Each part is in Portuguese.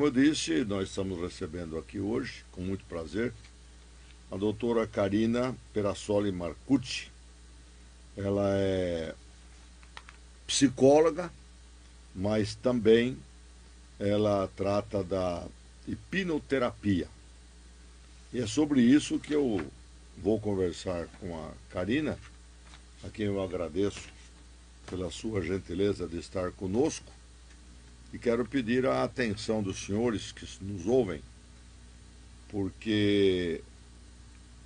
como eu disse, nós estamos recebendo aqui hoje, com muito prazer, a doutora Karina Perassoli Marcucci. Ela é psicóloga, mas também ela trata da hipnoterapia. E é sobre isso que eu vou conversar com a Karina, a quem eu agradeço pela sua gentileza de estar conosco, e quero pedir a atenção dos senhores que nos ouvem, porque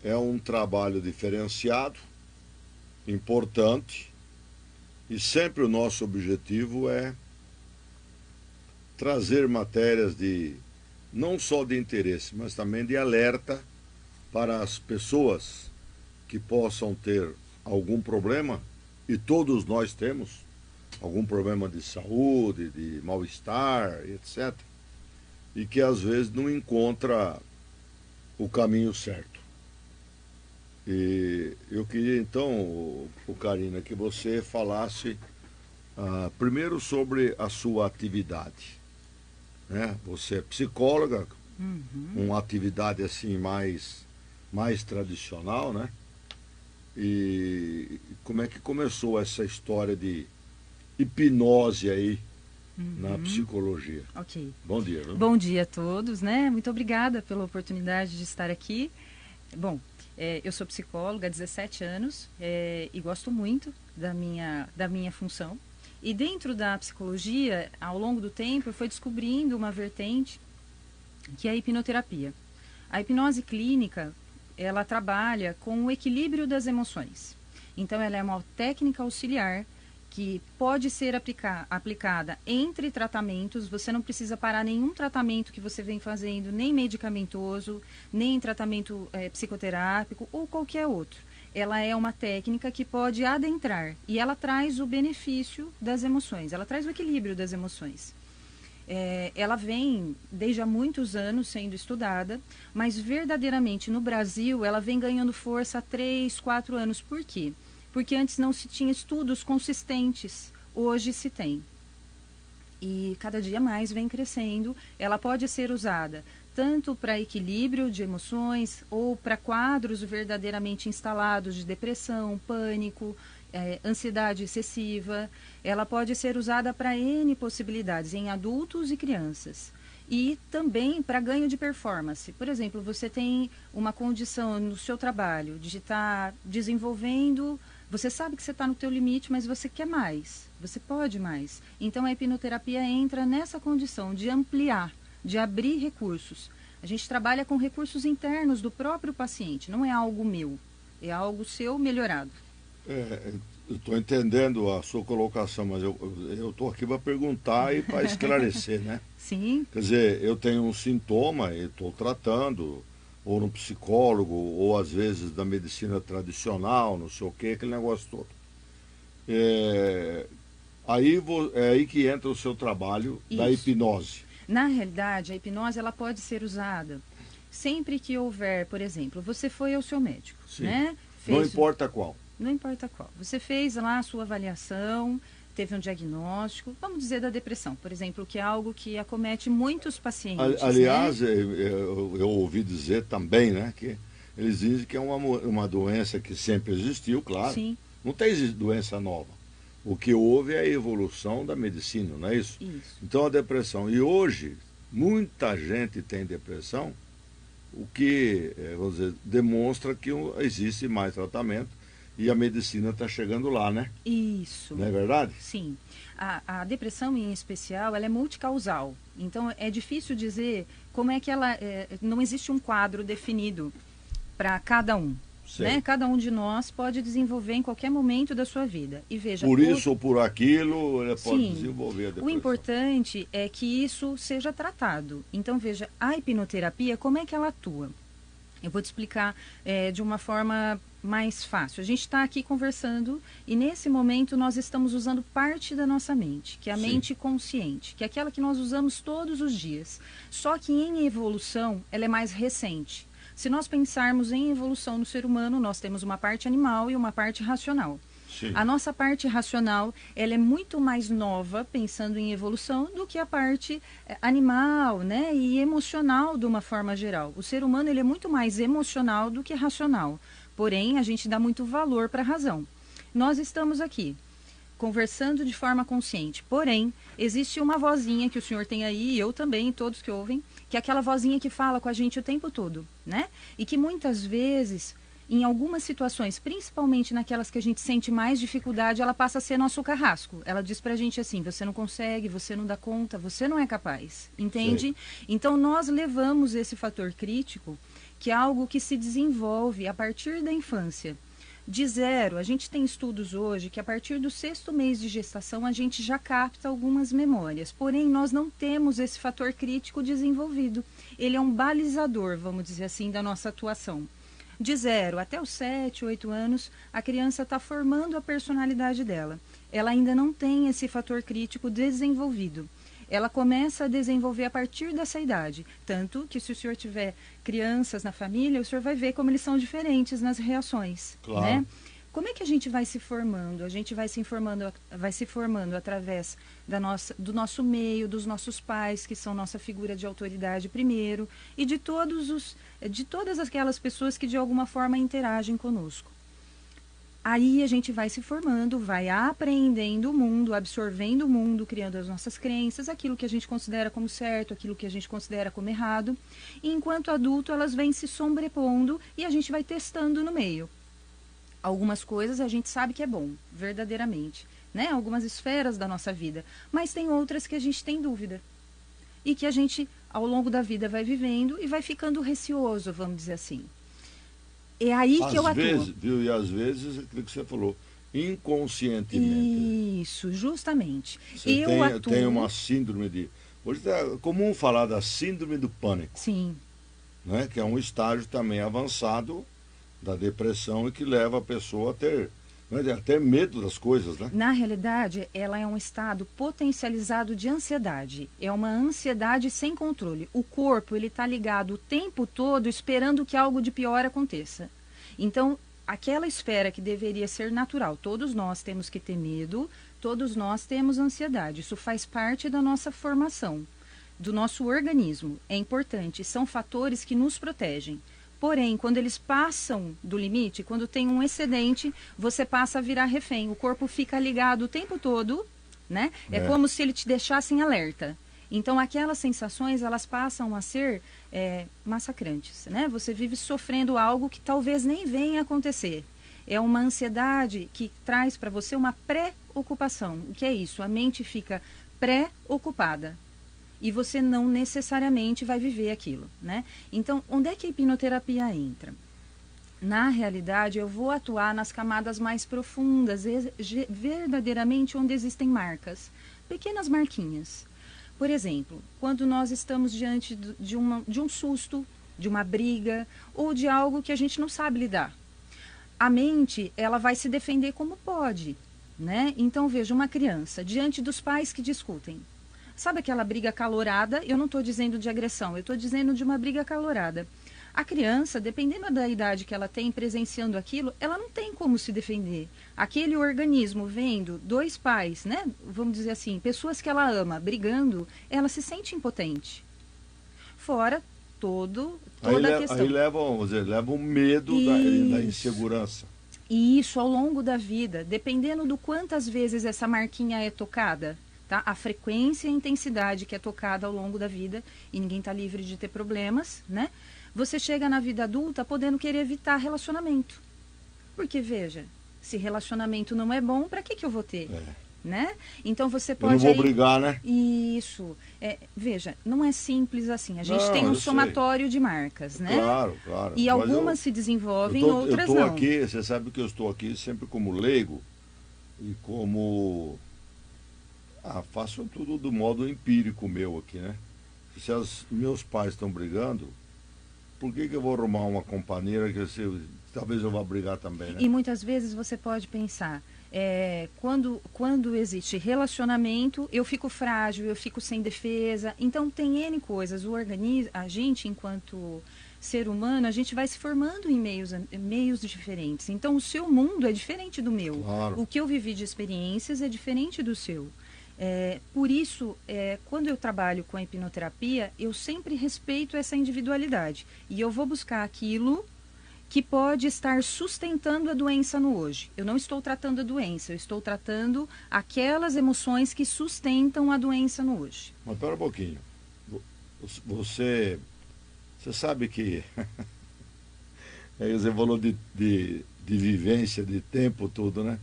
é um trabalho diferenciado, importante, e sempre o nosso objetivo é trazer matérias de não só de interesse, mas também de alerta para as pessoas que possam ter algum problema, e todos nós temos algum problema de saúde, de mal-estar, etc. E que às vezes não encontra o caminho certo. E eu queria então, Karina, que você falasse primeiro sobre a sua atividade. Né? Você é psicóloga, uma atividade assim mais tradicional, né? E como é que começou essa história de hipnose aí na psicologia? Ok. Bom dia, né? Bom dia a todos, né? Muito obrigada pela oportunidade de estar aqui. Bom, eu sou psicóloga há 17 anos e gosto muito da minha função. E dentro da psicologia, ao longo do tempo, eu fui descobrindo uma vertente que é a hipnoterapia. A hipnose clínica, ela trabalha com o equilíbrio das emoções. Então, ela é uma técnica auxiliar que pode ser aplicada entre tratamentos. Você não precisa parar nenhum tratamento que você vem fazendo, nem medicamentoso, nem tratamento psicoterápico ou qualquer outro. Ela é uma técnica que pode adentrar e ela traz o benefício das emoções, ela traz o equilíbrio das emoções. Ela vem desde há muitos anos sendo estudada, mas verdadeiramente no Brasil ela vem ganhando força há 3, 4 anos. Por quê? Porque antes não se tinha estudos consistentes, hoje se tem. E cada dia mais vem crescendo. Ela pode ser usada tanto para equilíbrio de emoções ou para quadros verdadeiramente instalados de depressão, pânico, ansiedade excessiva. Ela pode ser usada para N possibilidades em adultos e crianças. E também para ganho de performance. Por exemplo, você tem uma condição no seu trabalho de estar desenvolvendo. Você sabe que você está no teu limite, mas você quer mais. Você pode mais. Então, a hipnoterapia entra nessa condição de ampliar, de abrir recursos. A gente trabalha com recursos internos do próprio paciente. Não é algo meu. É algo seu melhorado. Eu estou entendendo a sua colocação, mas eu estou aqui para perguntar e para esclarecer, né? Sim. Quer dizer, eu tenho um sintoma e estou tratando, ou no psicólogo, ou às vezes da medicina tradicional, não sei o que, aquele negócio todo. É aí que entra o seu trabalho da hipnose. Na realidade, a hipnose ela pode ser usada sempre que houver, por exemplo, você foi ao seu médico, Sim. né? Não importa qual. Não importa qual. Você fez lá a sua avaliação, teve um diagnóstico, vamos dizer da depressão, por exemplo, que é algo que acomete muitos pacientes. Aliás, né? eu ouvi dizer também, né, que eles dizem que é uma doença que sempre existiu, claro. Sim. Não tem doença nova. O que houve é a evolução da medicina, não é isso? Isso. Então a depressão. E hoje, muita gente tem depressão, o que, vamos dizer, demonstra que existe mais tratamento e a medicina está chegando lá, né? Isso. Não é verdade? Sim. A depressão, em especial, ela é multicausal. Então, é difícil dizer como é que ela... não existe um quadro definido para cada um. Né? Cada um de nós pode desenvolver em qualquer momento da sua vida. E veja, por isso ou por aquilo, ele pode desenvolver a depressão. O importante é que isso seja tratado. Então, veja, a hipnoterapia, como é que ela atua? Eu vou te explicar de uma forma mais fácil. A gente está aqui conversando e nesse momento nós estamos usando parte da nossa mente, que é a mente consciente, que é aquela que nós usamos todos os dias. Só que em evolução, ela é mais recente. Se nós pensarmos em evolução no ser humano, nós temos uma parte animal e uma parte racional. Sim. A nossa parte racional, ela é muito mais nova, pensando em evolução, do que a parte animal, né, e emocional de uma forma geral. O ser humano, ele é muito mais emocional do que racional. Porém, a gente dá muito valor para a razão. Nós estamos aqui conversando de forma consciente. Porém, existe uma vozinha que o senhor tem aí, eu também, todos que ouvem, que é aquela vozinha que fala com a gente o tempo todo, né? E que muitas vezes, em algumas situações, principalmente naquelas que a gente sente mais dificuldade, ela passa a ser nosso carrasco. Ela diz pra gente assim: você não consegue, você não dá conta, você não é capaz. Entende? Sei. Então, nós levamos esse fator crítico, que é algo que se desenvolve a partir da infância. De 0, a gente tem estudos hoje que a partir do 6º mês de gestação a gente já capta algumas memórias. Porém, nós não temos esse fator crítico desenvolvido. Ele é um balizador, vamos dizer assim, da nossa atuação. De 0 até os 7, 8 anos, a criança está formando a personalidade dela. Ela ainda não tem esse fator crítico desenvolvido. Ela começa a desenvolver a partir dessa idade. Tanto que, se o senhor tiver crianças na família, o senhor vai ver como eles são diferentes nas reações. Claro. Né? Como é que a gente vai se formando? A gente vai se formando através do nosso meio, dos nossos pais, que são nossa figura de autoridade primeiro, e de todas aquelas pessoas que de alguma forma interagem conosco. Aí a gente vai se formando, vai aprendendo o mundo, absorvendo o mundo, criando as nossas crenças, aquilo que a gente considera como certo, aquilo que a gente considera como errado. E enquanto adulto, elas vêm se sobrepondo e a gente vai testando no meio. Algumas coisas a gente sabe que é bom, verdadeiramente, né? Algumas esferas da nossa vida. Mas tem outras que a gente tem dúvida. E que a gente, ao longo da vida, vai vivendo e vai ficando receoso, vamos dizer assim. É aí que eu atuo. Às vezes, viu? E às vezes, aquilo que você falou, inconscientemente. Isso, justamente. Você tem uma síndrome de... Hoje é comum falar da síndrome do pânico. Sim. Né? Que é um estágio também avançado da depressão e que leva a pessoa a ter até medo das coisas, né? Na realidade, ela é um estado potencializado de ansiedade. É uma ansiedade sem controle. O corpo, ele está ligado o tempo todo esperando que algo de pior aconteça. Então, aquela espera que deveria ser natural, todos nós temos que ter medo, todos nós temos ansiedade. Isso faz parte da nossa formação, do nosso organismo. É importante, são fatores que nos protegem. Porém, quando eles passam do limite, quando tem um excedente, você passa a virar refém. O corpo fica ligado o tempo todo, né? É como se ele te deixasse em alerta. Então, aquelas sensações, elas passam a ser massacrantes, né? Você vive sofrendo algo que talvez nem venha acontecer. É uma ansiedade que traz para você uma pré-ocupação. O que é isso? A mente fica pré-ocupada. E você não necessariamente vai viver aquilo, né? Então, onde é que a hipnoterapia entra? Na realidade, eu vou atuar nas camadas mais profundas, verdadeiramente onde existem marcas, pequenas marquinhas. Por exemplo, quando nós estamos diante de um susto, de uma briga ou de algo que a gente não sabe lidar. A mente, ela vai se defender como pode, né? Então, veja, uma criança diante dos pais que discutem. Sabe aquela briga acalorada? Eu não estou dizendo de agressão, eu estou dizendo de uma briga acalorada. A criança, dependendo da idade que ela tem, presenciando aquilo, ela não tem como se defender. Aquele organismo vendo dois pais, né? Vamos dizer assim, pessoas que ela ama, brigando, ela se sente impotente. Fora toda a questão. Aí leva um medo da insegurança. E isso ao longo da vida, dependendo do quantas vezes essa marquinha é tocada, tá? A frequência e a intensidade que é tocada ao longo da vida, e ninguém está livre de ter problemas, né? Você chega na vida adulta podendo querer evitar relacionamento. Porque, veja, se relacionamento não é bom, para que eu vou ter? Né? Então você pode... Eu não vou brigar, né? Isso. Veja, não é simples assim. A gente tem um somatório de marcas, né? Claro, claro. E algumas se desenvolvem, outras não. Eu estou aqui, você sabe que eu estou aqui sempre como leigo e como... faço tudo do modo empírico meu aqui, né? Se meus pais estão brigando, por que eu vou arrumar uma companheira que talvez eu vá brigar também, né? E muitas vezes você pode pensar, quando existe relacionamento, eu fico frágil, eu fico sem defesa. Então tem N coisas. O organismo, a gente, enquanto ser humano, a gente vai se formando em meios diferentes. Então, o seu mundo é diferente do meu. Claro. O que eu vivi de experiências é diferente do seu. Por isso, quando eu trabalho com a hipnoterapia, eu sempre respeito essa individualidade. E eu vou buscar aquilo que pode estar sustentando a doença no hoje. Eu não estou tratando a doença, eu estou tratando aquelas emoções que sustentam a doença no hoje. Mas espera um pouquinho. Você sabe que você falou de vivência, de tempo, tudo, né?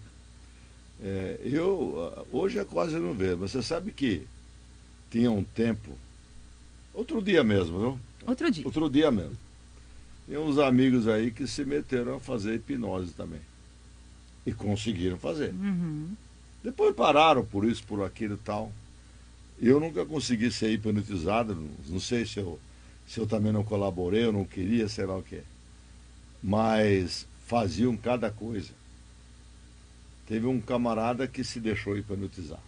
Eu hoje é quase não vejo, mas você sabe que tinha um tempo, outro dia mesmo, viu? Outro dia mesmo. Tem uns amigos aí que se meteram a fazer hipnose também. E conseguiram fazer. Uhum. Depois pararam por isso, por aquilo e tal. Eu nunca consegui ser hipnotizado, não sei se eu também não colaborei, eu não queria, sei lá o quê. Mas faziam cada coisa. Teve um camarada que se deixou hipnotizar.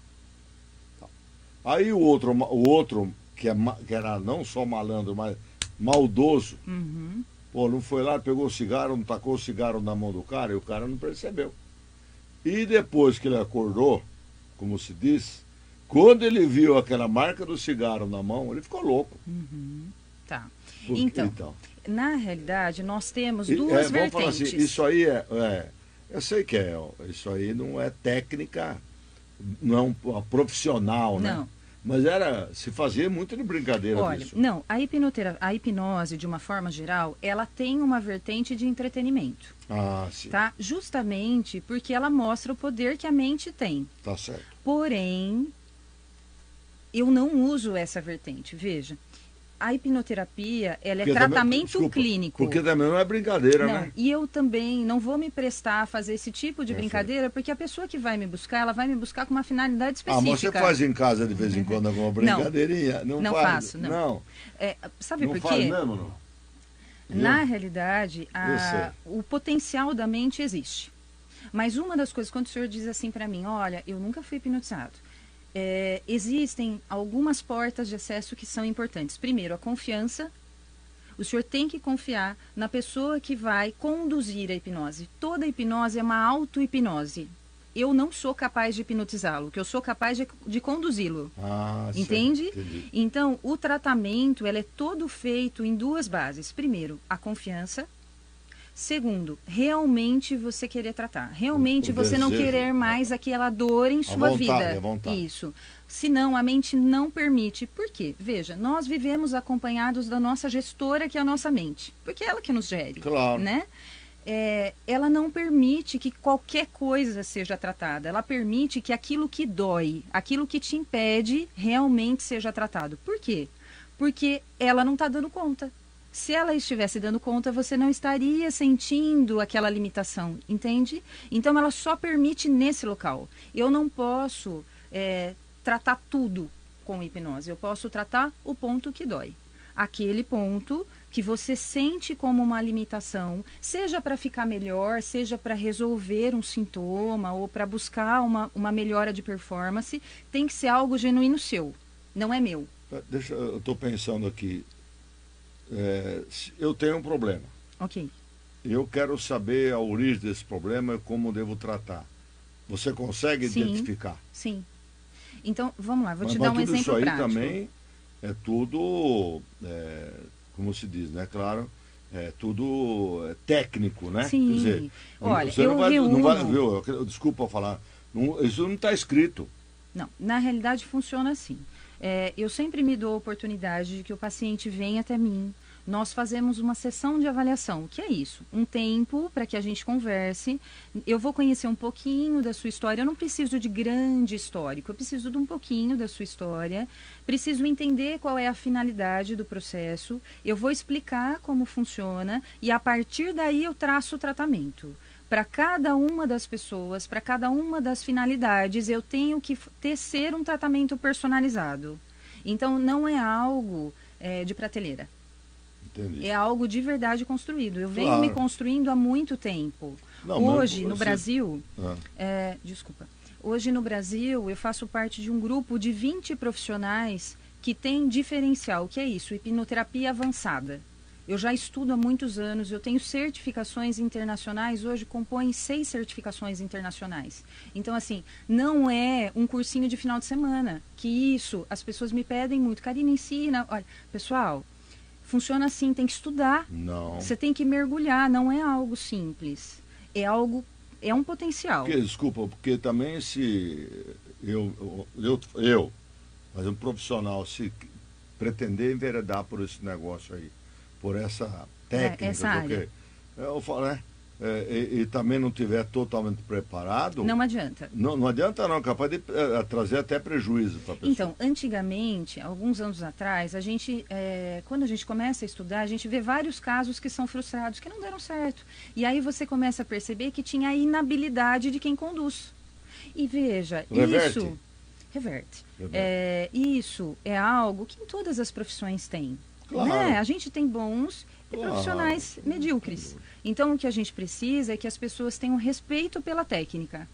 Aí o outro que era não só malandro, mas maldoso, Uhum. pô, não foi lá, pegou o cigarro, não tacou o cigarro na mão do cara e o cara não percebeu. E depois que ele acordou, como se diz, quando ele viu aquela marca do cigarro na mão, ele ficou louco. Uhum. Tá. Por, Então, na realidade, nós temos duas vamos falar vertentes. assim, isso aí eu sei que isso aí não é técnica, não é uma profissional, né? Não. Mas se fazia muito de brincadeira Olha, disso. não, a hipnose, de uma forma geral, ela tem uma vertente de entretenimento. Ah, sim. Tá? Justamente porque ela mostra o poder que a mente tem. Tá certo. Porém, eu não uso essa vertente. Veja, a hipnoterapia, ela é tratamento clínico. Porque também não é brincadeira, não, né? E eu também não vou me prestar a fazer esse tipo de Perfeito. Brincadeira, porque a pessoa que vai me buscar, ela vai me buscar com uma finalidade específica. Mas você faz em casa de vez em quando alguma brincadeirinha? Não faz? faço, não. Sabe não por quê? Faz mesmo, não? Na realidade, o potencial da mente existe. Mas uma das coisas, quando o senhor diz assim para mim, olha, eu nunca fui hipnotizado. Existem algumas portas de acesso que são importantes. Primeiro, a confiança. O senhor tem que confiar na pessoa que vai conduzir a hipnose. Toda hipnose é uma auto-hipnose. Eu não sou capaz de hipnotizá-lo, que eu sou capaz de conduzi-lo. Entende? Entendi. Então, o tratamento ele é todo feito em duas bases. Primeiro, a confiança. Segundo, realmente você querer tratar. Realmente você não querer mais aquela dor em sua vida. A vontade. Isso. Senão, a mente não permite. Por quê? Veja, nós vivemos acompanhados da nossa gestora, que é a nossa mente. Porque é ela que nos gere. Claro. Né? Ela não permite que qualquer coisa seja tratada. Ela permite que aquilo que dói, aquilo que te impede, realmente seja tratado. Por quê? Porque ela não está dando conta. Se ela estivesse dando conta, você não estaria sentindo aquela limitação, entende? Então, ela só permite nesse local. Eu não posso tratar tudo com hipnose. Eu posso tratar o ponto que dói. Aquele ponto que você sente como uma limitação, seja para ficar melhor, seja para resolver um sintoma ou para buscar uma melhora de performance, tem que ser algo genuíno seu, não é meu. Eu estou pensando aqui. Eu tenho um problema. Ok. Eu quero saber a origem desse problema e como devo tratar. Você consegue identificar? Sim. Então, vamos lá, vou te dar um exemplo isso aí prático. Também é tudo, como se diz, né? Claro, é tudo técnico, né? Sim. Quer dizer, olha, você não reúno... vai, viu? Desculpa falar, isso não está escrito. Não, na realidade funciona assim. Eu sempre me dou a oportunidade de que o paciente venha até mim. Nós fazemos uma sessão de avaliação. O que é isso? Um tempo para que a gente converse. Eu vou conhecer um pouquinho da sua história. Eu não preciso de grande histórico. Eu preciso de um pouquinho da sua história. Preciso entender qual é a finalidade do processo. Eu vou explicar como funciona. E a partir daí eu traço o tratamento. Para cada uma das pessoas, para cada uma das finalidades, eu tenho que tecer um tratamento personalizado. Então, não é algo de prateleira. Entendi. É algo de verdade construído. Eu venho me construindo há muito tempo. Não, hoje, no Brasil... desculpa. Hoje, no Brasil, eu faço parte de um grupo de 20 profissionais que tem diferencial. O que é isso? Hipnoterapia avançada. Eu já estudo há muitos anos, eu tenho certificações internacionais, hoje compõem 6 certificações internacionais. Então, assim, não é um cursinho de final de semana, que isso, as pessoas me pedem muito. Karina, ensina. Olha, pessoal, funciona assim, tem que estudar. Não. Você tem que mergulhar, não é algo simples. É algo, é um potencial. Desculpa, porque também se mas um profissional, se pretender enveredar por esse negócio aí, por essa técnica, essa área. Eu falo, né? E também não tiver totalmente preparado. Não adianta. Não adianta não, capaz de trazer até prejuízo para a pessoa. Então, antigamente, alguns anos atrás, a gente, quando a gente começa a estudar, a gente vê vários casos que são frustrados, que não deram certo. E aí você começa a perceber que tinha a inabilidade de quem conduz. E veja, Reverte. isso... Reverte. Isso é algo que em todas as profissões tem. Claro. Né? A gente tem bons e profissionais medíocres. Então, o que a gente precisa é que as pessoas tenham respeito pela técnica.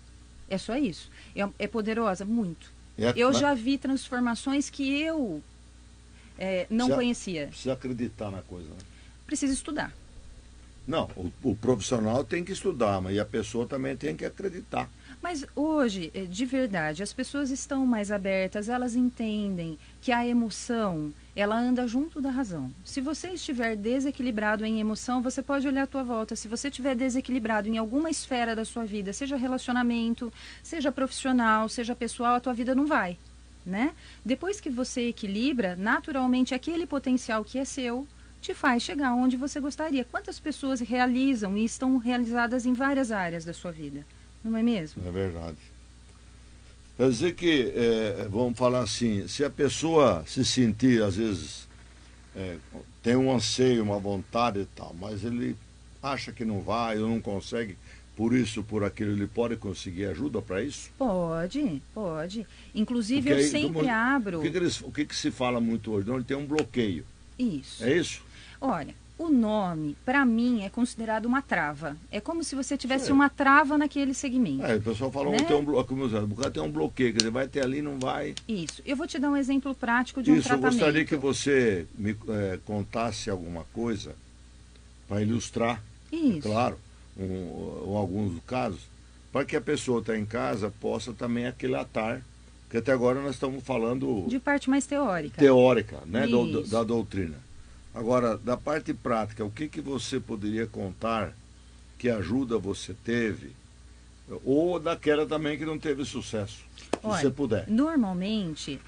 É só isso. É poderosa? Muito. Eu já vi transformações que eu não conhecia. Precisa acreditar na coisa, né? Precisa estudar. Não, o profissional tem que estudar, mas a pessoa também tem que acreditar. Mas hoje, de verdade, as pessoas estão mais abertas, elas entendem que a emoção, ela anda junto da razão. Se você estiver desequilibrado em emoção, você pode olhar à tua volta. Se você estiver desequilibrado em alguma esfera da sua vida, seja relacionamento, seja profissional, seja pessoal, a tua vida não vai, né? Depois que você equilibra, naturalmente aquele potencial que é seu te faz chegar onde você gostaria. Quantas pessoas realizam e estão realizadas em várias áreas da sua vida? Não é mesmo? É verdade. Quer dizer que, vamos falar assim, se a pessoa se sentir, às vezes, tem um anseio, uma vontade e tal, mas ele acha que não vai ou não consegue, por isso, por aquilo, ele pode conseguir ajuda para isso? Pode. Inclusive, eu sempre abro... O que se fala muito hoje? Não, ele tem um bloqueio. Isso. É isso? Olha, o nome, para mim, é considerado uma trava. É como se você tivesse uma trava naquele segmento. O pessoal fala, né? O cara tem um bloqueio, quer dizer, vai ter ali, não vai. Isso. Eu vou te dar um exemplo prático de um tratamento. Eu gostaria que você me contasse alguma coisa para ilustrar, claro, alguns casos, para que a pessoa que está em casa possa também aquilatar, porque até agora nós estamos falando... De parte mais teórica. Teórica, né, da doutrina. Agora, da parte prática, o que você poderia contar que ajuda você teve? Ou daquela também que não teve sucesso, se você puder. Normalmente,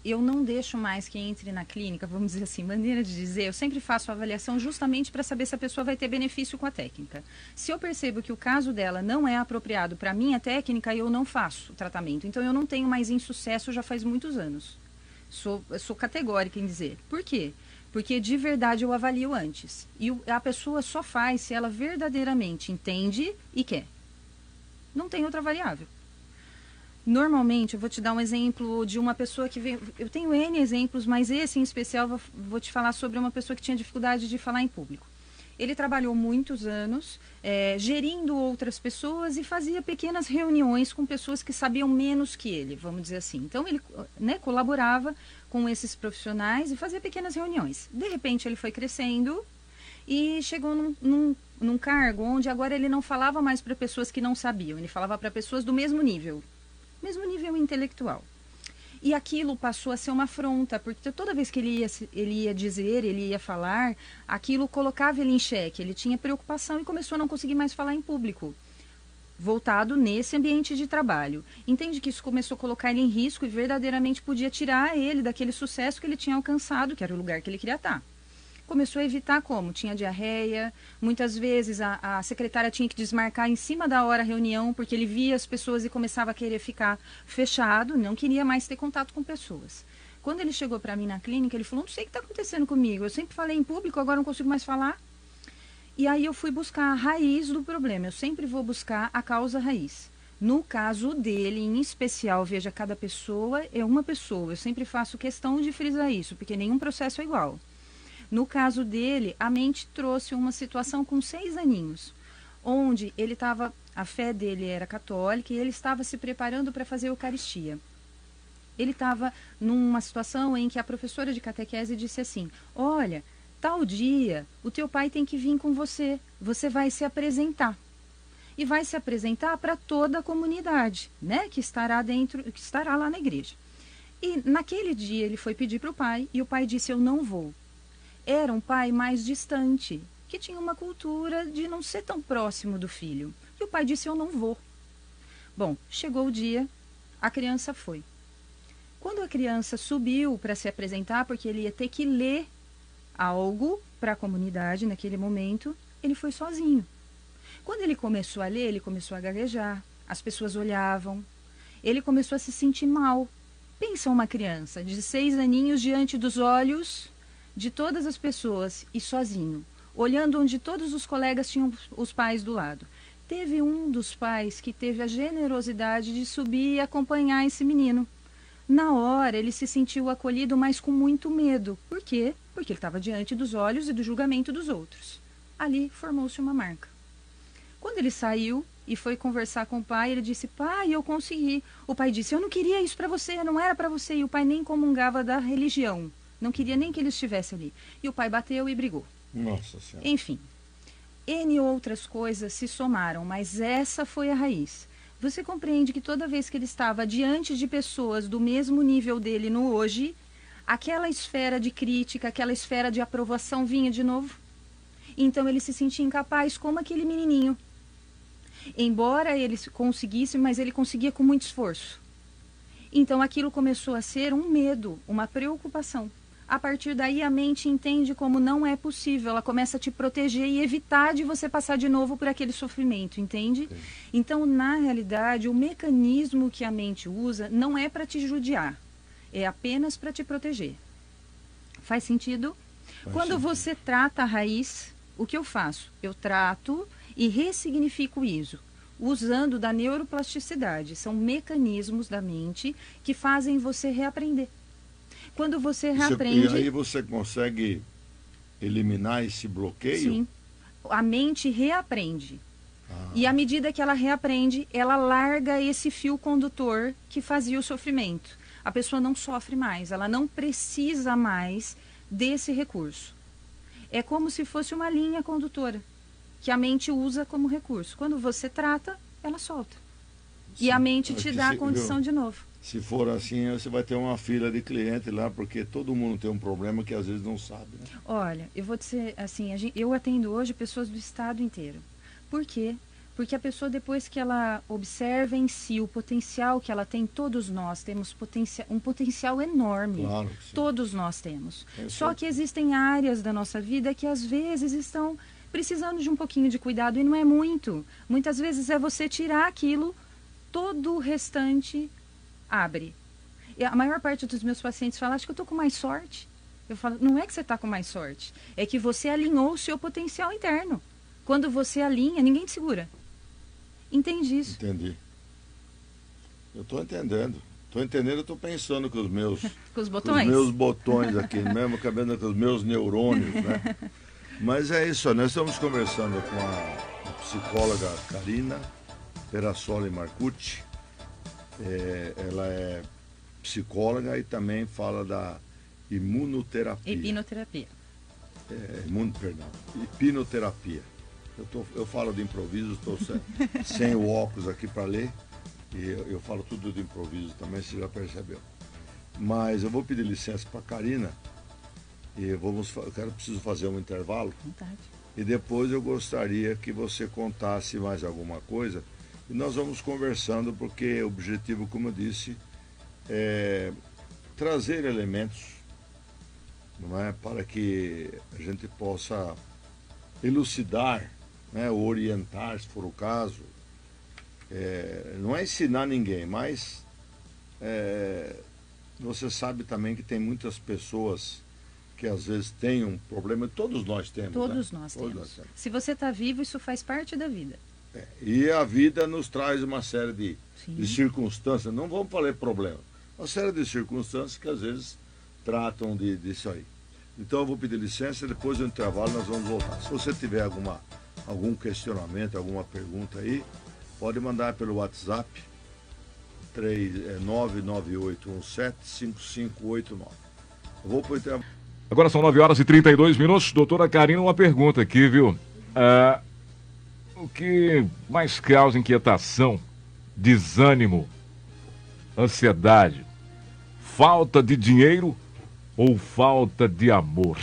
eu não deixo mais que entre na clínica, vamos dizer assim, maneira de dizer, eu sempre faço a avaliação justamente para saber se a pessoa vai ter benefício com a técnica. Se eu percebo que o caso dela não é apropriado para a minha técnica, eu não faço o tratamento. Então, eu não tenho mais insucesso já faz muitos anos. Sou categórica em dizer. Por quê? Porque de verdade eu avalio antes. E a pessoa só faz se ela verdadeiramente entende e quer. Não tem outra variável. Normalmente, eu vou te dar um exemplo de uma pessoa que veio... Eu tenho N exemplos, mas esse em especial vou te falar sobre uma pessoa que tinha dificuldade de falar em público. Ele trabalhou muitos anos gerindo outras pessoas e fazia pequenas reuniões com pessoas que sabiam menos que ele, vamos dizer assim. Então, ele colaborava com esses profissionais e fazia pequenas reuniões. De repente, ele foi crescendo e chegou num cargo onde agora ele não falava mais para pessoas que não sabiam, ele falava para pessoas do mesmo nível intelectual. E aquilo passou a ser uma afronta, porque toda vez que ele ia dizer, ele ia falar, aquilo colocava ele em xeque, ele tinha preocupação e começou a não conseguir mais falar em público, voltado nesse ambiente de trabalho. Entende que isso começou a colocar ele em risco e verdadeiramente podia tirar ele daquele sucesso que ele tinha alcançado, que era o lugar que ele queria estar. Começou a evitar como? Tinha diarreia, muitas vezes a secretária tinha que desmarcar em cima da hora a reunião, porque ele via as pessoas e começava a querer ficar fechado, não queria mais ter contato com pessoas. Quando ele chegou para mim na clínica, ele falou, não sei o que está acontecendo comigo, eu sempre falei em público, agora não consigo mais falar. E aí eu fui buscar a raiz do problema, eu sempre vou buscar a causa raiz. No caso dele, em especial, veja, cada pessoa é uma pessoa, eu sempre faço questão de frisar isso, porque nenhum processo é igual. No caso dele, a mente trouxe uma situação com 6 aninhos, onde ele estava, a fé dele era católica e ele estava se preparando para fazer a Eucaristia. Ele estava numa situação em que a professora de catequese disse assim, olha, tal dia, o teu pai tem que vir com você. Você vai se apresentar. E vai se apresentar para toda a comunidade, né? Que estará lá na igreja. E naquele dia ele foi pedir para o pai e o pai disse: eu não vou. Era um pai mais distante, que tinha uma cultura de não ser tão próximo do filho. E o pai disse: eu não vou. Bom, chegou o dia, a criança foi. Quando a criança subiu para se apresentar, porque ele ia ter que ler algo para a comunidade naquele momento, ele foi sozinho. Quando ele começou a ler, ele começou a gaguejar, as pessoas olhavam, ele começou a se sentir mal. Pensa uma criança de 6 aninhos diante dos olhos de todas as pessoas e sozinho, olhando onde todos os colegas tinham os pais do lado. Teve um dos pais que teve a generosidade de subir e acompanhar esse menino. Na hora, ele se sentiu acolhido, mas com muito medo. Por quê? Porque ele estava diante dos olhos e do julgamento dos outros. Ali formou-se uma marca. Quando ele saiu e foi conversar com o pai, ele disse: pai, eu consegui. O pai disse: eu não queria isso para você, não era para você. E o pai nem comungava da religião. Não queria nem que ele estivesse ali. E o pai bateu e brigou. Nossa Senhora. Enfim, N outras coisas se somaram, mas essa foi a raiz. Você compreende que toda vez que ele estava diante de pessoas do mesmo nível dele no hoje, aquela esfera de crítica, aquela esfera de aprovação vinha de novo? Então ele se sentia incapaz, como aquele menininho. Embora ele conseguisse, mas ele conseguia com muito esforço. Então aquilo começou a ser um medo, uma preocupação. A partir daí a mente entende como não é possível, ela começa a te proteger e evitar de você passar de novo por aquele sofrimento, entende? Sim. Então, na realidade, o mecanismo que a mente usa não é para te judiar, é apenas para te proteger. Faz sentido? Quando você trata a raiz, o que eu faço? Eu trato e ressignifico isso, usando da neuroplasticidade. São mecanismos da mente que fazem você reaprender. Quando você reaprende... E aí você consegue eliminar esse bloqueio? Sim. A mente reaprende. E à medida que ela reaprende, ela larga esse fio condutor que fazia o sofrimento. A pessoa não sofre mais, ela não precisa mais desse recurso. É como se fosse uma linha condutora, que a mente usa como recurso. Quando você trata, ela solta. Sim. E a mente te dá a condição de novo. Se for assim, você vai ter uma fila de clientes lá, porque todo mundo tem um problema que às vezes não sabe. Né? Olha, eu vou dizer assim, eu atendo hoje pessoas do estado inteiro. Por quê? Porque a pessoa, depois que ela observa em si o potencial que ela tem, todos nós temos um potencial enorme. Claro que sim. Todos nós temos. Só que existem áreas da nossa vida que às vezes estão precisando de um pouquinho de cuidado e não é muito. Muitas vezes é você tirar aquilo, todo o restante abre. E a maior parte dos meus pacientes fala: acho que eu estou com mais sorte. Eu falo: não é que você está com mais sorte, é que você alinhou o seu potencial interno. Quando você alinha, ninguém te segura. Entende isso? Entendi. Eu estou entendendo. Estou entendendo, eu estou pensando com os meus... com os botões? Com os meus botões aqui, mesmo cabendo com os meus neurônios, né? Mas é isso, nós estamos conversando com a psicóloga Karina Perassoli Marcucci. Ela é psicóloga e também fala da imunoterapia. Hipnoterapia. Hipnoterapia. Eu falo de improviso, estou sem o óculos aqui para ler, e eu falo tudo de improviso também, você já percebeu. Mas eu vou pedir licença para a Karina, e preciso fazer um intervalo. Vontade. E depois eu gostaria que você contasse mais alguma coisa, e nós vamos conversando, porque o objetivo, como eu disse, é trazer elementos, não é, para que a gente possa elucidar, né, orientar, se for o caso. Não é ensinar ninguém, mas você sabe também que tem muitas pessoas que às vezes têm um problema, todos nós temos. Todos, né? Nós temos. Se você está vivo, isso faz parte da vida. E a vida nos traz uma série de circunstâncias, não vamos falar problema, uma série de circunstâncias que às vezes tratam disso aí. Então eu vou pedir licença, depois do intervalo nós vamos voltar. Se você tiver algum questionamento, alguma pergunta aí, pode mandar pelo WhatsApp 998175589. Eu vou para o intervalo. Agora são 9h32. Doutora Karina, uma pergunta aqui, viu? O que mais causa inquietação, desânimo, ansiedade? Falta de dinheiro ou falta de amor?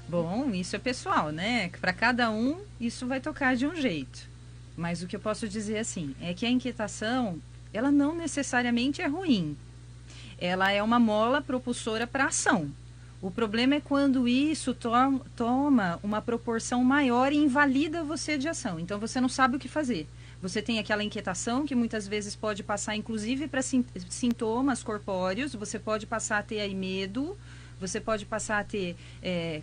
Bom, isso é pessoal, né? Para cada um, isso vai tocar de um jeito. Mas o que eu posso dizer assim, é que a inquietação, ela não necessariamente é ruim. Ela é uma mola propulsora para a ação. O problema é quando isso toma uma proporção maior e invalida você de ação. Então, você não sabe o que fazer. Você tem aquela inquietação que muitas vezes pode passar, inclusive, para sintomas corpóreos. Você pode passar a ter aí medo. Você pode passar a ter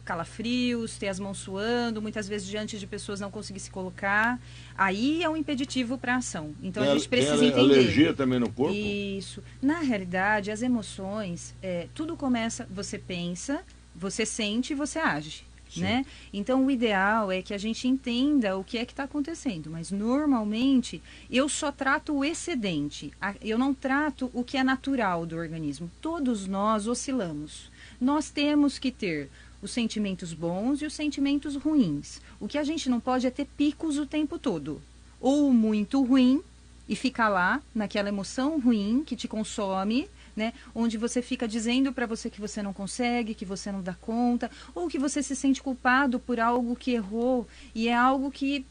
calafrios, ter as mãos suando, muitas vezes diante de pessoas não conseguir se colocar. Aí é um impeditivo para a ação. Então, a gente precisa entender. Alergia também no corpo? Isso. Na realidade, as emoções, tudo começa, você pensa, você sente e você age. Né? Então, o ideal é que a gente entenda o que é que está acontecendo. Mas, normalmente, eu só trato o excedente. Eu não trato o que é natural do organismo. Todos nós oscilamos. Nós temos que ter os sentimentos bons e os sentimentos ruins. O que a gente não pode é ter picos o tempo todo. Ou muito ruim e ficar lá naquela emoção ruim que te consome, né? Onde você fica dizendo para você que você não consegue, que você não dá conta, ou que você se sente culpado por algo que errou. E é algo que,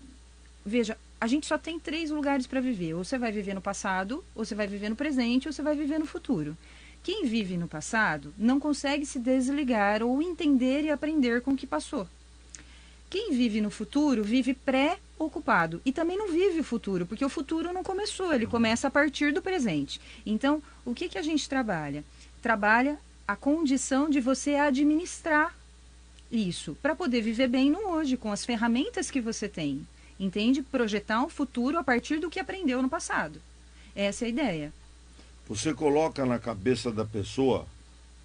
veja, a gente só tem 3 lugares para viver. Ou você vai viver no passado, ou você vai viver no presente, ou você vai viver no futuro. Quem vive no passado não consegue se desligar ou entender e aprender com o que passou. Quem vive no futuro vive pré-ocupado e também não vive o futuro, porque o futuro não começou, ele começa a partir do presente. Então, o que a gente trabalha? Trabalha a condição de você administrar isso, para poder viver bem no hoje, com as ferramentas que você tem. Entende? Projetar um futuro a partir do que aprendeu no passado. Essa é a ideia. Você coloca na cabeça da pessoa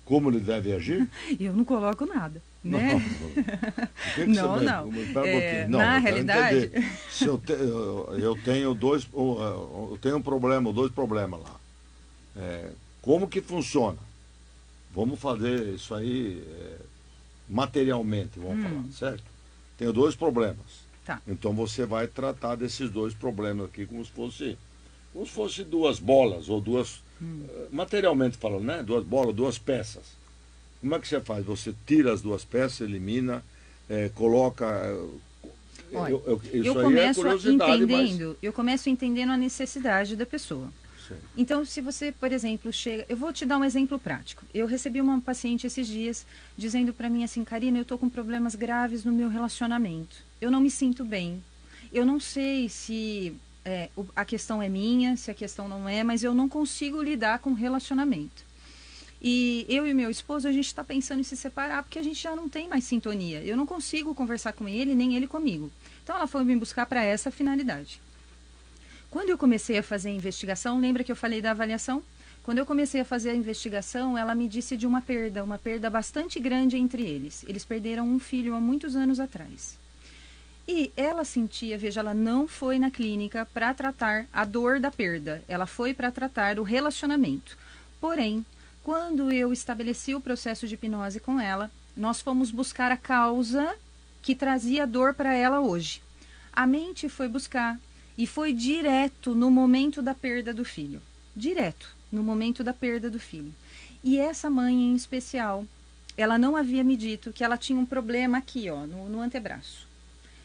como ele deve agir? Eu não coloco nada, né? Não. Na realidade... Se eu tenho um problema, 2 problemas lá. Como que funciona? Vamos fazer isso aí materialmente, vamos falar, certo? Tenho 2 problemas. Tá. Então você vai tratar desses 2 problemas aqui como se fosse 2 bolas ou 2... materialmente falando, né? 2 bolas, 2 peças. Como é que você faz? Você tira as 2 peças, elimina, coloca... Olha, isso aí é curiosidade, eu começo entendendo a necessidade da pessoa. Sim. Então, se você, por exemplo, chega... Eu vou te dar um exemplo prático. Eu recebi uma paciente esses dias dizendo para mim assim, Karina, eu estou com problemas graves no meu relacionamento. Eu não me sinto bem. Eu não sei se... a questão é minha, se a questão não é, mas eu não consigo lidar com relacionamento. E eu e meu esposo, a gente está pensando em se separar porque a gente já não tem mais sintonia. Eu não consigo conversar com ele, nem ele comigo. Então ela foi me buscar para essa finalidade. Quando eu comecei a fazer a investigação, lembra que eu falei da avaliação? Quando eu comecei a fazer a investigação, ela me disse de uma perda bastante grande entre eles. Eles perderam um filho há muitos anos atrás. E ela sentia, veja, ela não foi na clínica para tratar a dor da perda, ela foi para tratar o relacionamento. Porém, quando eu estabeleci o processo de hipnose com ela, nós fomos buscar a causa que trazia dor para ela hoje. A mente foi buscar e foi direto no momento da perda do filho. Direto no momento da perda do filho. E essa mãe em especial, ela não havia me dito que ela tinha um problema aqui, ó, no antebraço.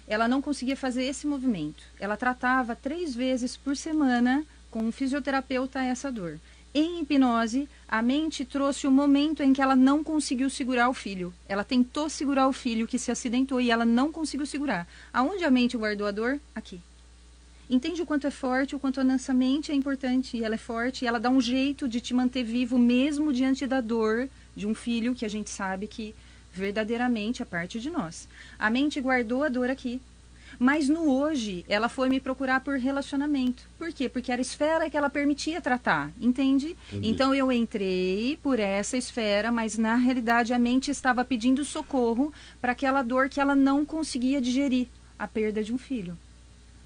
Ela não conseguia fazer esse movimento. Ela tratava 3 vezes por semana com um fisioterapeuta essa dor. Em hipnose, a mente trouxe o momento em que ela não conseguiu segurar o filho. Ela tentou segurar o filho que se acidentou e ela não conseguiu segurar. Aonde a mente guardou a dor? Aqui. Entende o quanto é forte, o quanto a nossa mente é importante, e ela é forte, e ela dá um jeito de te manter vivo mesmo diante da dor de um filho que a gente sabe que verdadeiramente é parte de nós. A mente guardou a dor aqui. Mas no hoje, ela foi me procurar por relacionamento. Por quê? Porque era a esfera que ela permitia tratar, entende? Entendi. Então eu entrei por essa esfera, mas na realidade a mente estava pedindo socorro para aquela dor que ela não conseguia digerir, a perda de um filho.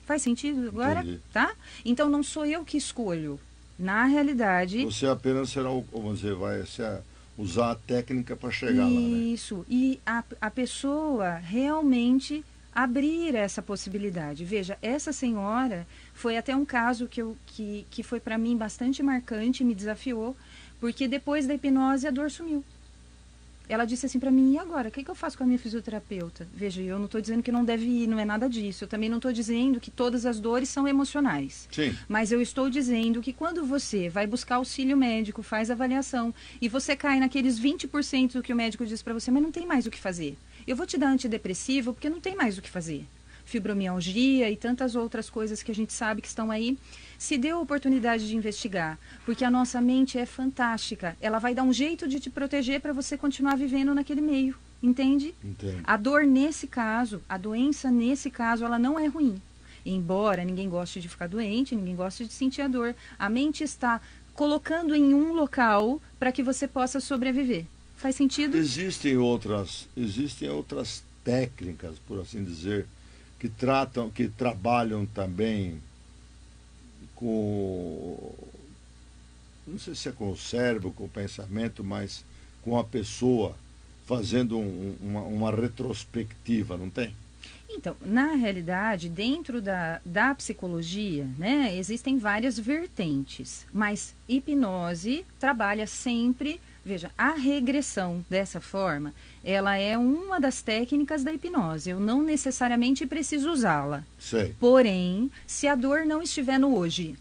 Faz sentido agora? Entendi. Tá? Então não sou eu que escolho. Na realidade... Você apenas será, vamos dizer, vai ser usar a técnica para chegar lá, né? Isso, e a pessoa realmente abrir essa possibilidade. Veja, essa senhora foi até um caso que foi para mim bastante marcante, me desafiou, porque depois da hipnose a dor sumiu. Ela disse assim para mim, e agora, o que eu faço com a minha fisioterapeuta? Veja, eu não estou dizendo que não deve ir, não é nada disso. Eu também não estou dizendo que todas as dores são emocionais. Sim. Mas eu estou dizendo que quando você vai buscar auxílio médico, faz avaliação, e você cai naqueles 20% do que o médico diz para você, mas não tem mais o que fazer. Eu vou te dar antidepressivo porque não tem mais o que fazer. Fibromialgia e tantas outras coisas que a gente sabe que estão aí. Se dê a oportunidade de investigar, porque a nossa mente é fantástica. Ela vai dar um jeito de te proteger para você continuar vivendo naquele meio, entende? Entendo. A dor nesse caso, a doença nesse caso, ela não é ruim. Embora ninguém goste de ficar doente, ninguém goste de sentir a dor, a mente está colocando em um local para que você possa sobreviver. Faz sentido? Existem outras técnicas, por assim dizer, que trabalham também com, não sei se é com o cérebro, com o pensamento, mas com a pessoa fazendo uma retrospectiva, não tem? Então, na realidade, dentro da psicologia, né, existem várias vertentes, mas hipnose trabalha sempre, veja, a regressão dessa forma, ela é uma das técnicas da hipnose, eu não necessariamente preciso usá-la. Sei. Porém, se a dor não estiver no hoje,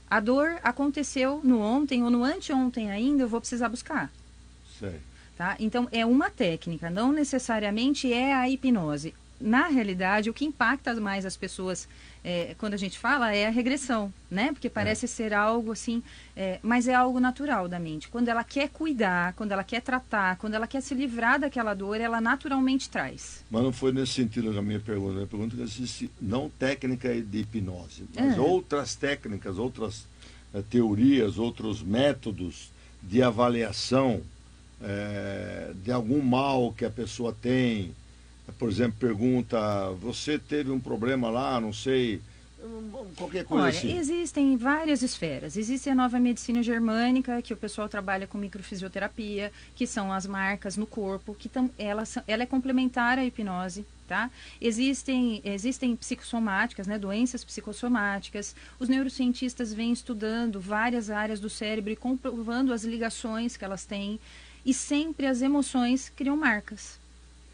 a dor aconteceu no ontem ou no anteontem ainda, eu vou precisar buscar. Sei. Tá? Então, é uma técnica, não necessariamente é a hipnose. Na realidade, o que impacta mais as pessoas quando a gente fala é a regressão, né? Porque parece ser algo assim, mas é algo natural da mente. Quando ela quer cuidar, quando ela quer tratar, quando ela quer se livrar daquela dor, ela naturalmente traz. Mas não foi nesse sentido a minha pergunta. A minha pergunta é que existe não técnica de hipnose, mas outras técnicas, outras teorias, outros métodos de avaliação de algum mal que a pessoa tem. Por exemplo, pergunta, você teve um problema lá, não sei, qualquer coisa assim. Olha, existem várias esferas. Existe a nova medicina germânica, que o pessoal trabalha com microfisioterapia, que são as marcas no corpo, que ela é complementar à hipnose, tá? Existem psicossomáticas, né, doenças psicossomáticas. Os neurocientistas vêm estudando várias áreas do cérebro e comprovando as ligações que elas têm. E sempre as emoções criam marcas.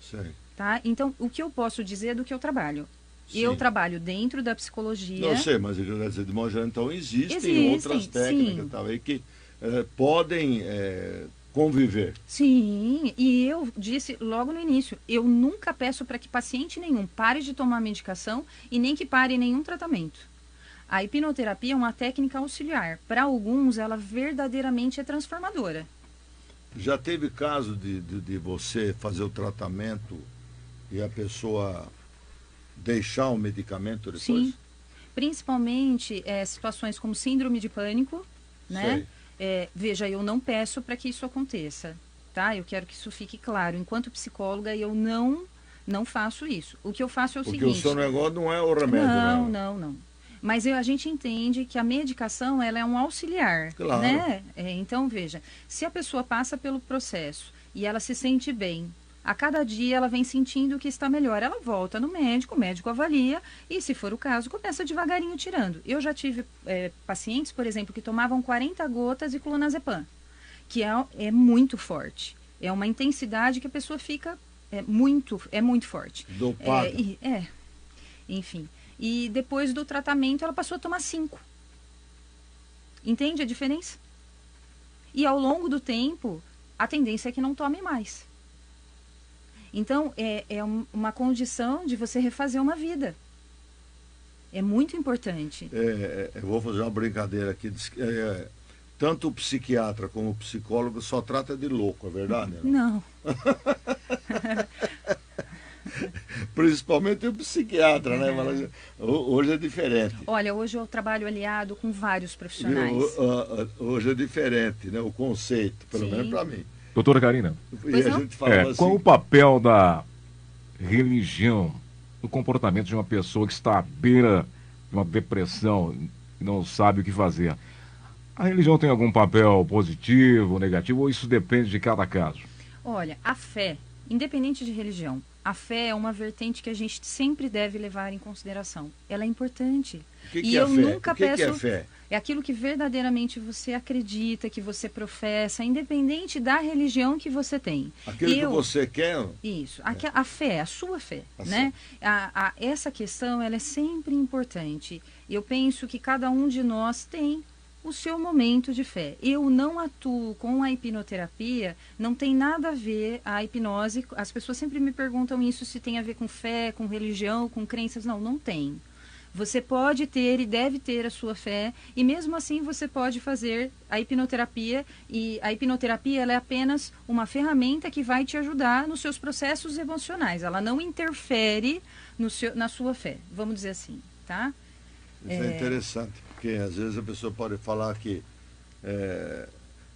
Sei. Tá? Então, o que eu posso dizer é do que eu trabalho. Sim. Eu trabalho dentro da psicologia. Não sei, mas eu quero dizer, de modo geral, então existem outras técnicas também que podem conviver. Sim, e eu disse logo no início, eu nunca peço para que paciente nenhum pare de tomar medicação e nem que pare nenhum tratamento. A hipnoterapia é uma técnica auxiliar. Para alguns, ela verdadeiramente é transformadora. Já teve caso de você fazer o tratamento e a pessoa deixar o medicamento depois? Sim, principalmente situações como síndrome de pânico, né? Veja, eu não peço para que isso aconteça, tá? Eu quero que isso fique claro. Enquanto psicóloga, eu não faço isso. O que eu faço é o seguinte... Porque o seu negócio não é o remédio, não. Mas a gente entende que a medicação ela é um auxiliar, claro, né? Então, veja, se a pessoa passa pelo processo e ela se sente bem, a cada dia ela vem sentindo que está melhor, ela volta no médico, o médico avalia e, se for o caso, começa devagarinho tirando. Eu já tive pacientes, por exemplo, que tomavam 40 gotas de clonazepam, que é muito forte. É uma intensidade que a pessoa fica muito forte. Dopada. Enfim. E depois do tratamento ela passou a tomar 5. Entende a diferença? E ao longo do tempo, a tendência é que não tome mais. Então, é uma condição de você refazer uma vida. É muito importante. Eu vou fazer uma brincadeira aqui. Tanto o psiquiatra como o psicólogo só trata de louco, é verdade? Não. Principalmente o psiquiatra, né? Mas hoje é diferente. Olha, hoje eu trabalho aliado com vários profissionais. Hoje é diferente, né? O conceito, pelo menos para mim. Doutora Karina, e a gente fala assim, qual o papel da religião no comportamento de uma pessoa que está à beira de uma depressão e não sabe o que fazer? A religião tem algum papel positivo, negativo, ou isso depende de cada caso? Olha, a fé, independente de religião, a fé é uma vertente que a gente sempre deve levar em consideração. Ela é importante. Que é eu fé? nunca O que peço. é fé? É aquilo que verdadeiramente você acredita, que você professa, independente da religião que você tem. Aquilo que você quer. Isso. A fé, a sua fé, né? Essa questão, ela é sempre importante. Eu penso que cada um de nós tem o seu momento de fé. Eu não atuo com a hipnoterapia, não tem nada a ver a hipnose. As pessoas sempre me perguntam isso, se tem a ver com fé, com religião, com crenças. Não, não tem. Você pode ter e deve ter a sua fé, e mesmo assim você pode fazer a hipnoterapia, e a hipnoterapia ela é apenas uma ferramenta que vai te ajudar nos seus processos emocionais. Ela não interfere na sua fé, vamos dizer assim, tá? Isso é interessante, porque às vezes a pessoa pode falar que...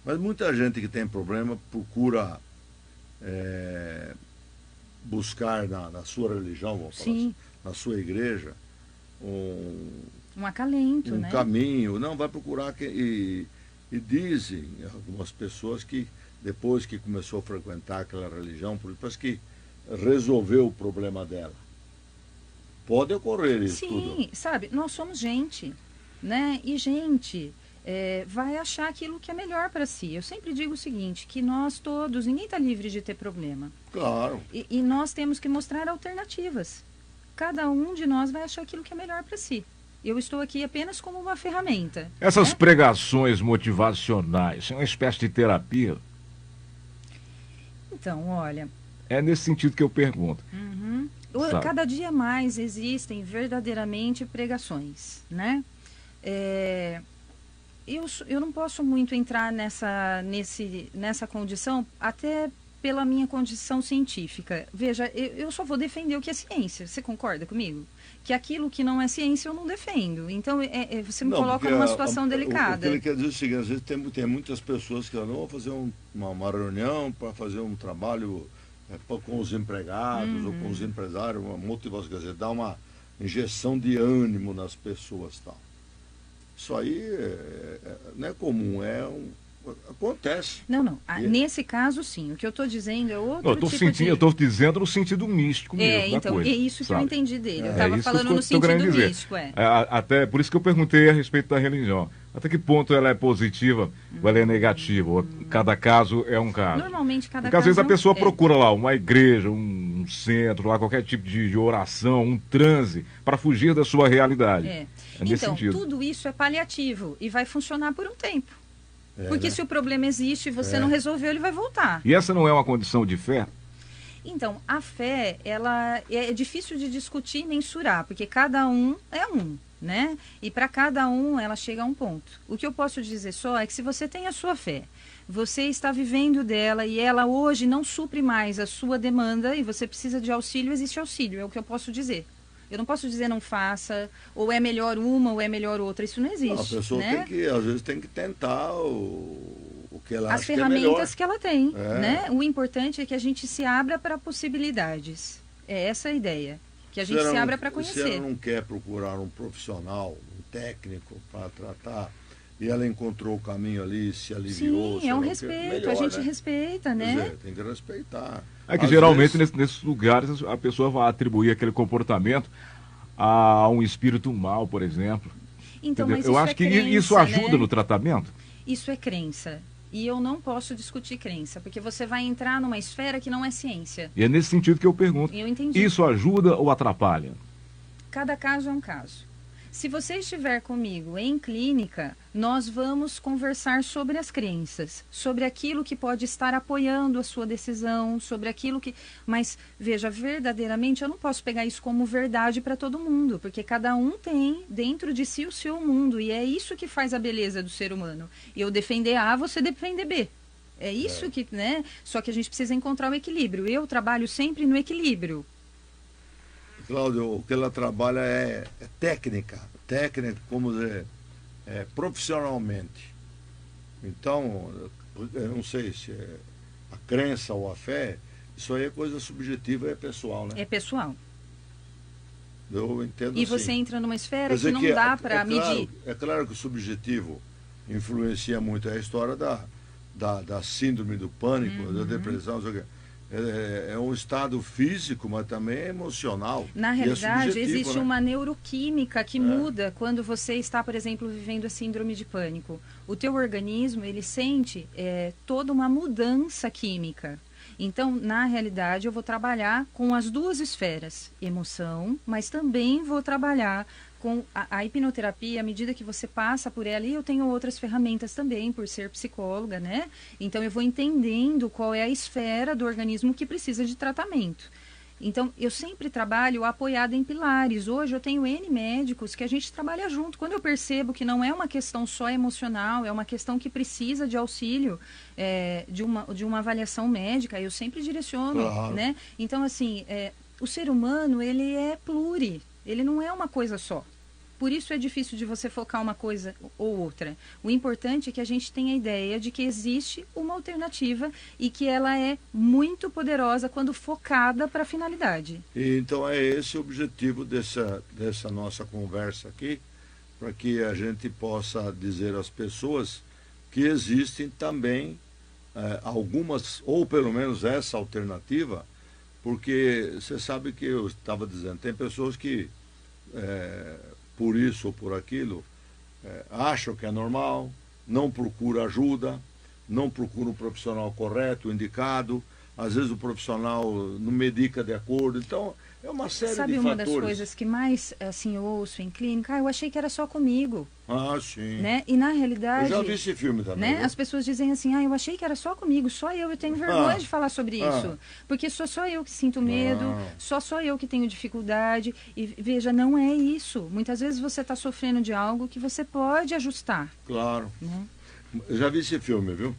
mas muita gente que tem problema procura buscar na sua religião, vamos falar assim, na sua igreja, um acalento, um né? caminho, não, vai procurar e dizem algumas pessoas que depois que começou a frequentar aquela religião, parece que resolveu o problema dela. Pode ocorrer isso. Sim, tudo. sabe, nós somos gente, né? E gente vai achar aquilo que é melhor para si. Eu sempre digo o seguinte, que nós todos, ninguém está livre de ter problema. Claro. E nós temos que mostrar alternativas. Cada um de nós vai achar aquilo que é melhor para si. Eu estou aqui apenas como uma ferramenta. Essas pregações motivacionais são uma espécie de terapia? Então, olha... É nesse sentido que eu pergunto. Cada dia mais existem verdadeiramente pregações, né? Eu não posso muito entrar nessa condição, até pela minha condição científica. Veja, eu só vou defender o que é ciência. Você concorda comigo? Que aquilo que não é ciência eu não defendo. Então, você me coloca numa situação delicada. O que ele quer dizer é o seguinte, às vezes tem muitas pessoas que vão fazer uma reunião para fazer um trabalho com os empregados ou com os empresários, uma motivação, quer dizer, dar uma injeção de ânimo nas pessoas, tal. Isso aí não é comum, acontece. Não. Nesse caso, sim. O que eu estou dizendo é outro Eu estou dizendo no sentido místico mesmo da então, coisa. É isso que sabe? eu entendi dele. Eu estava falando no sentido místico. Até por isso que eu perguntei a respeito da religião. Até que ponto ela é positiva ou ela é negativa? Ou cada caso é um caso. Normalmente, cada Porque caso... às vezes a pessoa procura lá uma igreja, um centro, lá qualquer tipo de oração, um transe, para fugir da sua realidade. Nesse sentido. Tudo isso é paliativo e vai funcionar por um tempo. Porque se o problema existe e você não resolveu, ele vai voltar. E essa não é uma condição de fé? Então, a fé, ela é difícil de discutir e mensurar, porque cada um é um, né? E para cada um, ela chega a um ponto. O que eu posso dizer só é que se você tem a sua fé, você está vivendo dela e ela hoje não supre mais a sua demanda e você precisa de auxílio, existe auxílio, é o que eu posso dizer. Eu não posso dizer não faça, ou é melhor uma, ou é melhor outra. Isso não existe. Não, a pessoa né? às vezes tem que tentar o que ela As acha que é melhor. As ferramentas que ela tem. Né? O importante é que a gente se abra para possibilidades. É essa a ideia. Que a gente se abra para conhecer. Se ela não quer procurar um profissional, um técnico para tratar, e ela encontrou o caminho ali, se aliviou... Sim, é um respeito. Melhor, a gente respeita, né? Quer dizer, tem que respeitar. É que geralmente nesses lugares a pessoa vai atribuir aquele comportamento a um espírito mal, por exemplo. Então, mas eu acho que isso ajuda no tratamento. Isso é crença. E eu não posso discutir crença, porque você vai entrar numa esfera que não é ciência. E é nesse sentido que eu pergunto. Eu entendi. Isso ajuda ou atrapalha? Cada caso é um caso. Se você estiver comigo em clínica, nós vamos conversar sobre as crenças, sobre aquilo que pode estar apoiando a sua decisão, sobre aquilo que... Mas, veja, verdadeiramente eu não posso pegar isso como verdade para todo mundo, porque cada um tem dentro de si o seu mundo, e é isso que faz a beleza do ser humano. Eu defender A, você defender B. É isso que, né? Só que a gente precisa encontrar o equilíbrio. Eu trabalho sempre no equilíbrio. Cláudio, o que ela trabalha é técnica, como dizer, profissionalmente. Então, eu não sei se é a crença ou a fé, isso aí é coisa subjetiva, é pessoal, né? É pessoal. Eu entendo e assim. Você entra numa esfera que não dá para medir. É claro que o subjetivo influencia muito. É a história da síndrome do pânico, da depressão, não sei o quê. É um estado físico, mas também emocional. Na realidade, existe né? uma neuroquímica que muda quando você está, por exemplo, vivendo a síndrome de pânico. O teu organismo, ele sente toda uma mudança química. Então, na realidade, eu vou trabalhar com as duas esferas, emoção, mas também vou trabalhar com a hipnoterapia. À medida que você passa por ela, e eu tenho outras ferramentas também, por ser psicóloga, né? Então, eu vou entendendo qual é a esfera do organismo que precisa de tratamento. Então, eu sempre trabalho apoiada em pilares. Hoje eu tenho N médicos que a gente trabalha junto. Quando eu percebo que não é uma questão só emocional, é uma questão que precisa de auxílio de uma avaliação médica, eu sempre direciono, né? Então, assim, o ser humano, ele é pluri, ele não é uma coisa só. Por isso é difícil de você focar uma coisa ou outra. O importante é que a gente tenha a ideia de que existe uma alternativa e que ela é muito poderosa quando focada para a finalidade. E então é esse o objetivo dessa nossa conversa aqui, para que a gente possa dizer às pessoas que existem também algumas, ou pelo menos essa alternativa, porque você sabe que eu estava dizendo, tem pessoas que por isso ou por aquilo, acham que é normal, não procura ajuda, não procura um profissional correto, indicado, às vezes o profissional não medica de acordo, então é uma série de fatores. Sabe uma das coisas que mais assim, eu ouço em clínica? Eu achei que era só comigo. Ah, sim. Né? E na realidade... Eu já vi esse filme também. Né? As pessoas dizem assim, eu achei que era só comigo, só eu tenho vergonha de falar sobre isso. Porque só eu que sinto medo, só eu que tenho dificuldade. E veja, não é isso. Muitas vezes você está sofrendo de algo que você pode ajustar. Claro. Né? Eu já vi esse filme, viu?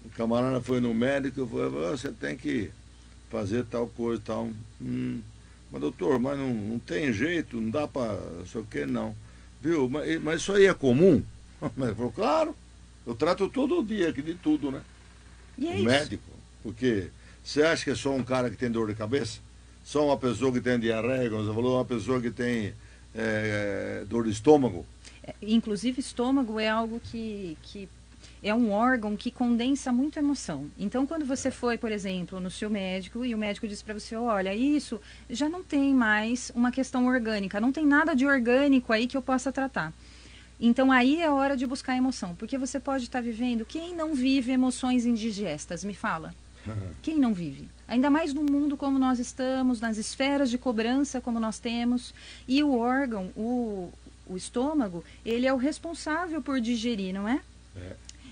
O camarada foi no médico e falou, você tem que fazer tal coisa e tal. Mas doutor, mas não tem jeito, não dá para, não sei o que, não. Viu? Mas isso aí é comum? Mas ele falou, claro, eu trato todo dia aqui de tudo, né? E é o médico. Porque você acha que é só um cara que tem dor de cabeça? Só uma pessoa que tem diarreia, como você falou, uma pessoa que tem dor de estômago? Inclusive, estômago é algo que é um órgão que condensa muito emoção. Então, quando você foi, por exemplo, no seu médico e o médico disse para você, olha, isso já não tem mais uma questão orgânica, não tem nada de orgânico aí que eu possa tratar. Então, aí é hora de buscar emoção, porque você pode estar vivendo... Quem não vive emoções indigestas? Me fala. Quem não vive? Ainda mais no mundo como nós estamos, nas esferas de cobrança como nós temos. E o órgão, o estômago, ele é o responsável por digerir, não é?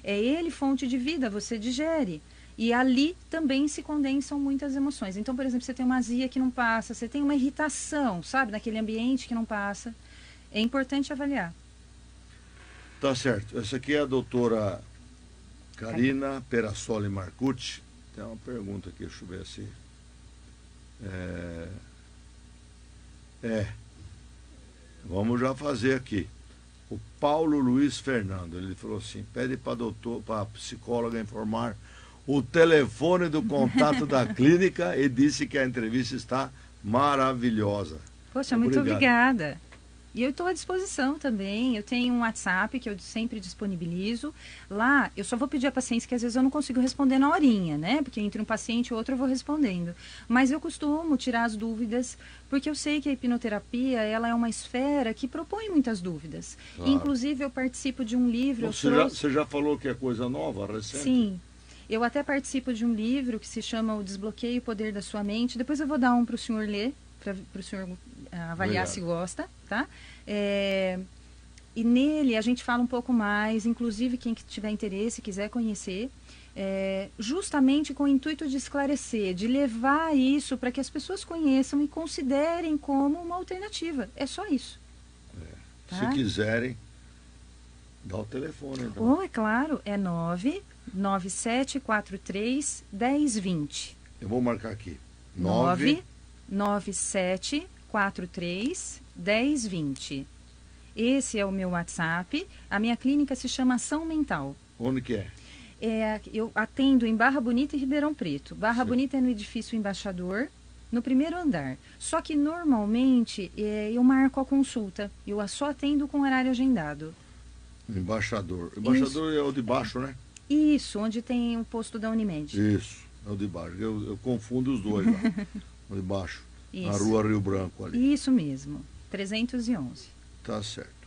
É ele fonte de vida, você digere. E ali também se condensam muitas emoções. Então, por exemplo, você tem uma azia que não passa, você tem uma irritação, sabe, naquele ambiente que não passa. É importante avaliar. Tá certo. Essa aqui é a doutora Karina Perassoli Marcucci. Tem uma pergunta aqui, deixa eu ver assim. Vamos já fazer aqui. O Paulo Luiz Fernando, ele falou assim, pede para a psicóloga informar o telefone do contato da clínica e disse que a entrevista está maravilhosa. Poxa, muito obrigada. E eu estou à disposição também. Eu tenho um WhatsApp que eu sempre disponibilizo. Lá, eu só vou pedir a paciência que às vezes eu não consigo responder na horinha, né? Porque entre um paciente e outro eu vou respondendo. Mas eu costumo tirar as dúvidas, porque eu sei que a hipnoterapia, ela é uma esfera que propõe muitas dúvidas. Claro. Inclusive, eu participo de um livro... Você já falou que é coisa nova, recente? Sim. Eu até participo de um livro que se chama O Desbloqueio e o Poder da Sua Mente. Depois eu vou dar um para o senhor ler, para o senhor avaliar se gosta, tá? E nele a gente fala um pouco mais, inclusive quem tiver interesse, quiser conhecer, justamente com o intuito de esclarecer, de levar isso para que as pessoas conheçam e considerem como uma alternativa. É só isso. Tá? Se quiserem, dá o telefone. Então. É claro, é 997431020. Eu vou marcar aqui. 997431020. Esse é o meu WhatsApp. A minha clínica se chama Ação Mental. Onde que é? Eu atendo em Barra Bonita e Ribeirão Preto. Barra Bonita é no edifício Embaixador, no primeiro andar. Só que normalmente eu marco a consulta. Eu só atendo com horário agendado. Embaixador. Embaixador é o de baixo, né? Isso, onde tem o posto da Unimed. Isso, é o de baixo. Eu confundo os dois lá. O de baixo. Isso. Na rua Rio Branco ali. Isso mesmo, 311. Tá certo.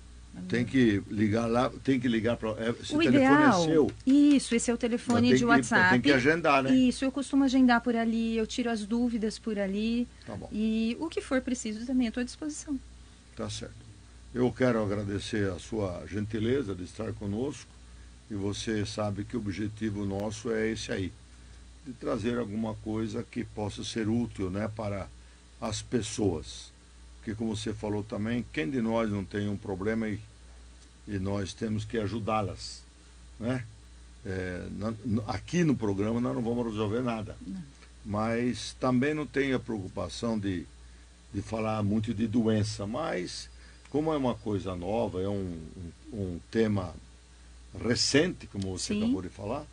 Tem que ligar lá, tem que ligar para... Esse o telefone ideal, é seu? Isso, esse é o telefone de WhatsApp. Tem que agendar, né? Isso, eu costumo agendar por ali, eu tiro as dúvidas por ali. Tá bom. E o que for preciso também, eu estou à disposição. Tá certo. Eu quero agradecer a sua gentileza de estar conosco. E você sabe que o objetivo nosso é esse aí. De trazer alguma coisa que possa ser útil, né, para as pessoas. Porque, como você falou também, quem de nós não tem um problema e nós temos que ajudá-las, né? Aqui no programa nós não vamos resolver nada. Não. Mas também não tenho a preocupação de falar muito de doença. Mas, como é uma coisa nova, é um tema recente, como você acabou de falar,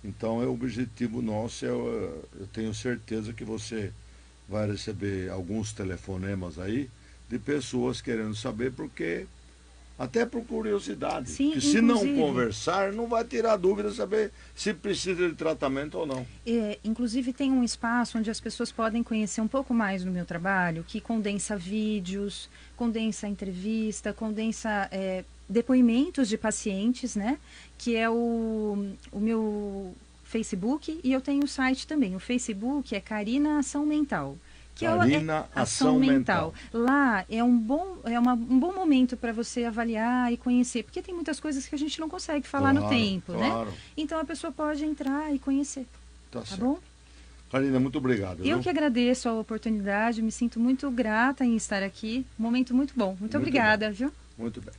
então o objetivo nosso eu tenho certeza que você vai receber alguns telefonemas aí de pessoas querendo saber, porque até por curiosidade. Sim, que se não conversar, não vai tirar dúvida saber se precisa de tratamento ou não. Inclusive tem um espaço onde as pessoas podem conhecer um pouco mais do meu trabalho, que condensa vídeos, condensa entrevista, condensa depoimentos de pacientes, né? Que é o meu Facebook, e eu tenho o site também. O Facebook é Carina Ação Mental. Carina Ação Mental. Lá é um bom momento para você avaliar e conhecer, porque tem muitas coisas que a gente não consegue falar no tempo, né? Então a pessoa pode entrar e conhecer. Tá bom? Carina, muito obrigado. Eu que agradeço a oportunidade, me sinto muito grata em estar aqui. Um momento muito bom. Muito obrigada, viu? Muito bem.